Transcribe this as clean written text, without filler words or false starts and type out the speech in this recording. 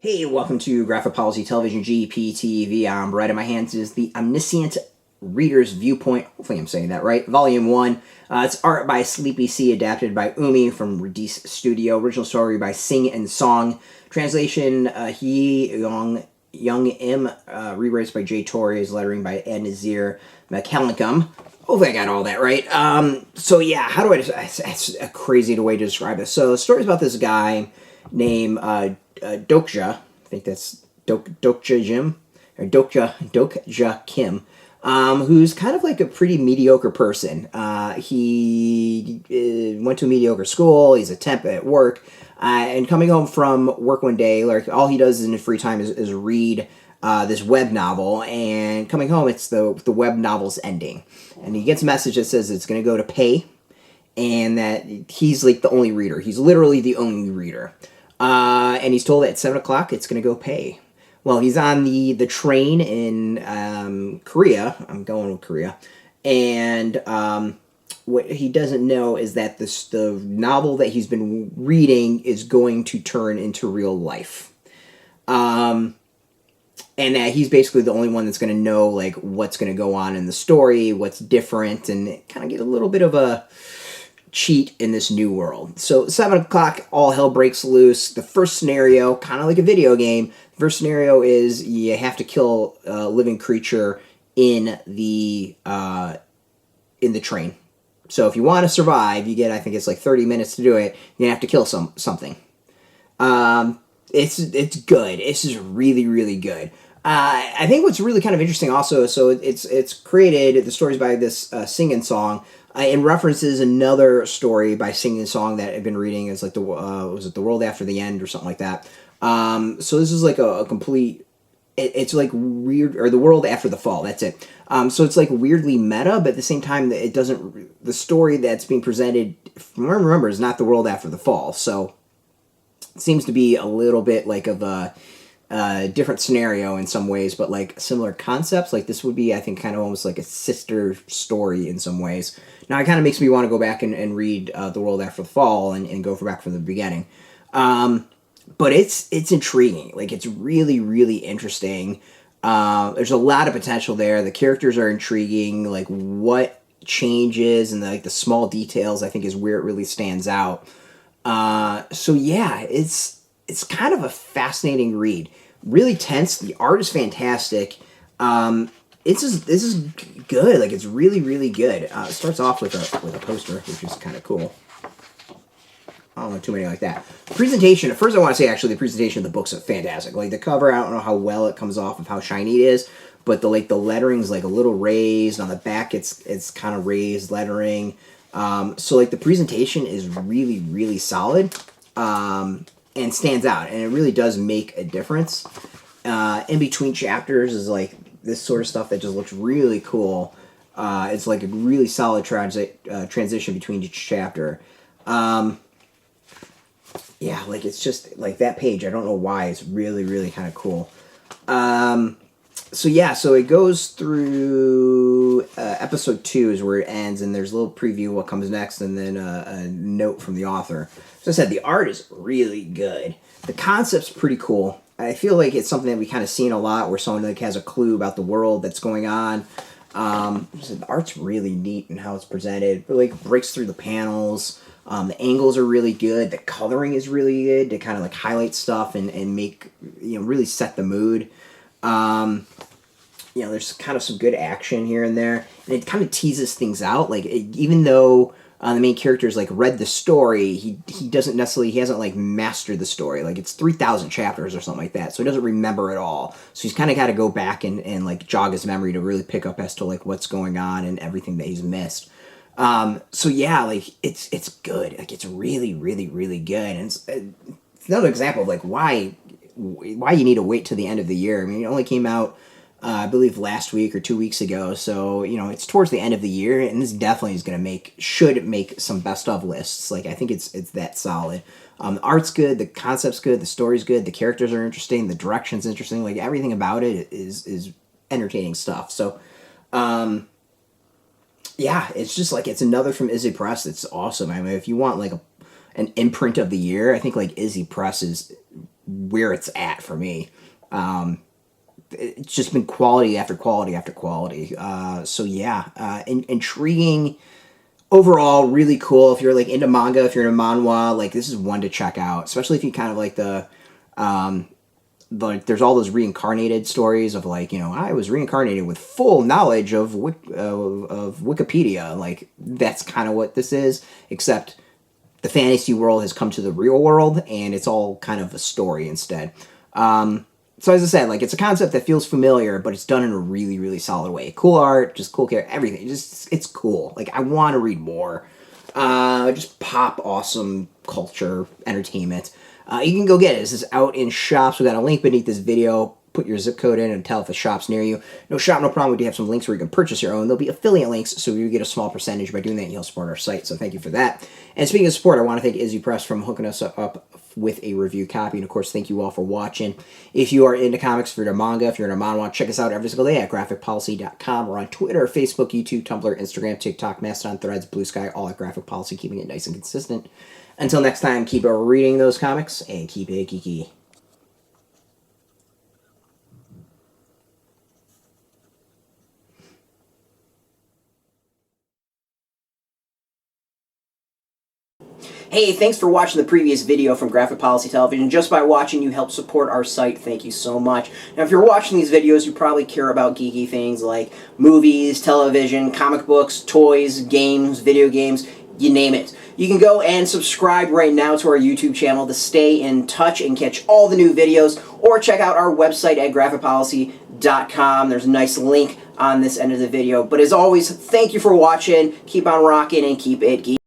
Hey, welcome to Graphic Policy Television GPTV. I'm Brett. In my hands is the Omniscient Reader's Viewpoint. Hopefully I'm saying that right. Volume 1. It's art by Sleepy C, adapted by Umi from Redice Studio. Original story by singNsong. Translation Hye Young Im. Rewrites by Torres. Lettering by Adnazeer. Macalangcom. Hopefully I got all that right. So yeah, how do I... It's a crazy way to describe this. So the story's about this guy named... Dokja, I think that's Dokja Kim, or Dokja Kim, who's kind of like a pretty mediocre person. He went to a mediocre school. He's a temp at work, and coming home from work one day, like all he does in his free time is read this web novel. And coming home, it's the web novel's ending, and he gets a message that says it's going to go to pay, and that he's like the only reader. He's literally the only reader. And he's told that at 7 o'clock it's going to go pay. Well, he's on the train in Korea. I'm going with Korea. And what he doesn't know is that the novel that he's been reading is going to turn into real life. And that he's basically the only one that's going to know like what's going to go on in the story, what's different, and kind of get a little bit of a cheat in this new world. So 7 o'clock, all hell breaks loose. The first scenario, kind of like a video game, the first scenario is you have to kill a living creature in the train. So if you want to survive, you get, I think it's like 30 minutes to do it. You have to kill something. It's good. This is really, really good. I think what's really kind of interesting also, so it's created, the story's by this singNsong. It references another story by singNsong that I've been reading. It's like was it The World After the End or something like that. So this is like a complete, it's like weird, or The World After the Fall, that's it. So it's like weirdly meta, but at the same time, it doesn't, the story that's being presented, from what I remember, is not The World After the Fall. So it seems to be a little bit like of a different scenario in some ways, but like similar concepts. Like this would be, I think, kind of almost like a sister story in some ways. Now it kind of makes me want to go back and read The World After the Fall and go back from the beginning. But it's intriguing. Like it's really, really interesting. There's a lot of potential there. The characters are intriguing. Like what changes and the small details, I think, is where it really stands out. So yeah, it's kind of a fascinating read. Really tense. The art is fantastic. This is good. Like it's really, really good. It starts off with a poster, which is kind of cool. I don't know too many like that. Presentation. First, I want to say actually the presentation of the book's fantastic. Like the cover, I don't know how well it comes off of how shiny it is, but the lettering's like a little raised on the back. It's kind of raised lettering. So like the presentation is really, really solid. And stands out, and it really does make a difference. In between chapters is like this sort of stuff that just looks really cool. It's like a really solid transition between each chapter. Yeah, like it's just like that page. I don't know why. It's really, really kind of cool. So yeah, so it goes through episode 2 is where it ends, and there's a little preview of what comes next, and then a note from the author. So I said, the art is really good. The concept's pretty cool. I feel like it's something that we kind of seen a lot, where someone like has a clue about the world that's going on. So the art's really neat in how it's presented. It like breaks through the panels. The angles are really good. The coloring is really good to kind of like highlight stuff and make, really set the mood. There's kind of some good action here and there, and it kind of teases things out. Like even though the main character's like read the story, he hasn't like mastered the story. Like it's 3,000 chapters or something like that, so he doesn't remember it all. So he's kind of got to go back and like jog his memory to really pick up as to like what's going on and everything that he's missed. So yeah, like it's good. Like it's really, really, really good, and it's another example of like why you need to wait till the end of the year. I mean, it only came out, I believe, last week or 2 weeks ago. So, it's towards the end of the year, and this definitely is going to should make some best of lists. Like, I think it's that solid. The art's good, the concept's good, the story's good, the characters are interesting, the direction's interesting. Like, everything about it is entertaining stuff. So, yeah, it's just like, it's another from IZE Press. It's awesome. I mean, if you want like an imprint of the year, I think like IZE Press is where it's at for me. It's just been quality after quality after quality. So yeah, intriguing. Overall, really cool. If you're like into manga, if you're into manhwa, like this is one to check out. Especially if you kind of like there's all those reincarnated stories of like, you know, I was reincarnated with full knowledge of Wikipedia. Like that's kind of what this is, except the fantasy world has come to the real world and it's all kind of a story instead. So as I said, like it's a concept that feels familiar, but it's done in a really, really solid way. Cool art, just cool character, everything. It's cool. Like I want to read more. Just pop awesome culture, entertainment. You can go get it. This is out in shops. We got a link beneath this video. Put your zip code in and tell if a shop's near you. No shop, no problem. We do have some links where you can purchase your own. There'll be affiliate links, so you get a small percentage by doing that, and you'll support our site. So thank you for that. And speaking of support, I want to thank IZE Press for hooking us up with a review copy. And of course, thank you all for watching. If you are into comics, if you're into manga, if you're into manhwa, check us out every single day at graphicpolicy.com. We're on Twitter, Facebook, YouTube, Tumblr, Instagram, TikTok, Mastodon, Threads, Blue Sky, all at Graphic Policy, keeping it nice and consistent. Until next time, keep reading those comics and keep it geeky. Hey, thanks for watching the previous video from Graphic Policy Television. Just by watching, you help support our site. Thank you so much. Now, if you're watching these videos, you probably care about geeky things like movies, television, comic books, toys, games, video games, you name it. You can go and subscribe right now to our YouTube channel to stay in touch and catch all the new videos, or check out our website at graphicpolicy.com. There's a nice link on this end of the video. But as always, thank you for watching. Keep on rocking and keep it geeky.